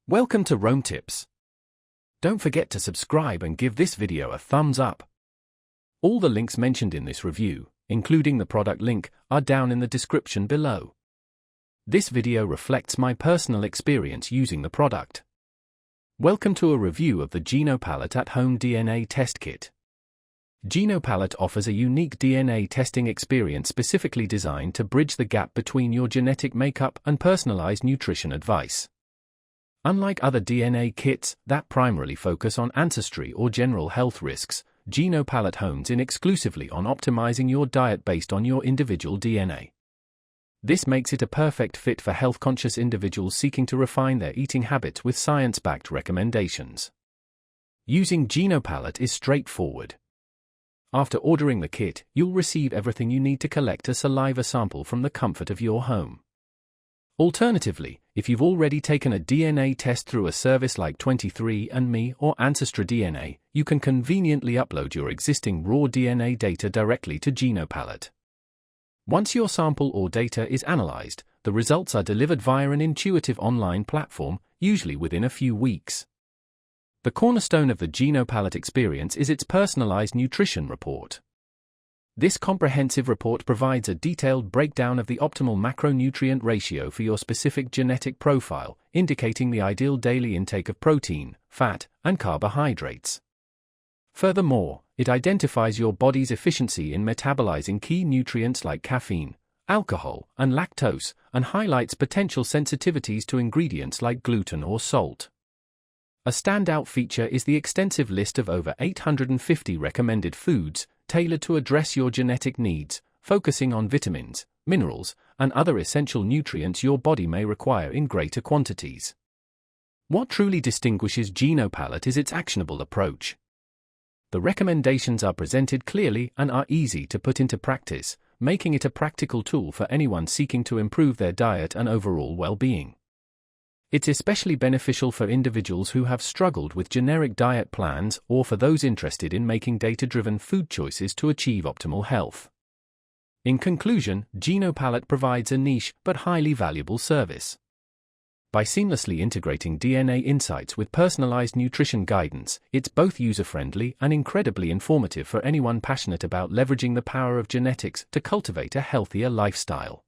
Welcome to Rome Tips. Don't forget to subscribe and give this video a thumbs up. All the links mentioned in this review, including the product link, are down in the description below. This video reflects my personal experience using the product. Welcome to a review of the GenoPalate at-home DNA test kit. GenoPalate offers a unique DNA testing experience specifically designed to bridge the gap between your genetic makeup and personalized nutrition advice. Unlike other DNA kits that primarily focus on ancestry or general health risks, GenoPalate hones in exclusively on optimizing your diet based on your individual DNA. This makes it a perfect fit for health-conscious individuals seeking to refine their eating habits with science-backed recommendations. Using GenoPalate is straightforward. After ordering the kit, you'll receive everything you need to collect a saliva sample from the comfort of your home. Alternatively, if you've already taken a DNA test through a service like 23andMe or Ancestry DNA, you can conveniently upload your existing raw DNA data directly to GenoPalate. Once your sample or data is analyzed, the results are delivered via an intuitive online platform, usually within a few weeks. The cornerstone of the GenoPalate experience is its personalized nutrition report. This comprehensive report provides a detailed breakdown of the optimal macronutrient ratio for your specific genetic profile, indicating the ideal daily intake of protein, fat, and carbohydrates. Furthermore, it identifies your body's efficiency in metabolizing key nutrients like caffeine, alcohol, and lactose, and highlights potential sensitivities to ingredients like gluten or salt. A standout feature is the extensive list of over 850 recommended foods, tailored to address your genetic needs, focusing on vitamins, minerals, and other essential nutrients your body may require in greater quantities. What truly distinguishes GenoPalate is its actionable approach. The recommendations are presented clearly and are easy to put into practice, making it a practical tool for anyone seeking to improve their diet and overall well-being. It's especially beneficial for individuals who have struggled with generic diet plans or for those interested in making data-driven food choices to achieve optimal health. In conclusion, GenoPalate provides a niche but highly valuable service. By seamlessly integrating DNA insights with personalized nutrition guidance, it's both user-friendly and incredibly informative for anyone passionate about leveraging the power of genetics to cultivate a healthier lifestyle.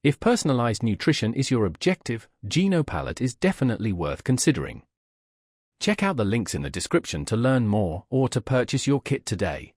If personalized nutrition is your objective, GenoPalate is definitely worth considering. Check out the links in the description to learn more or to purchase your kit today.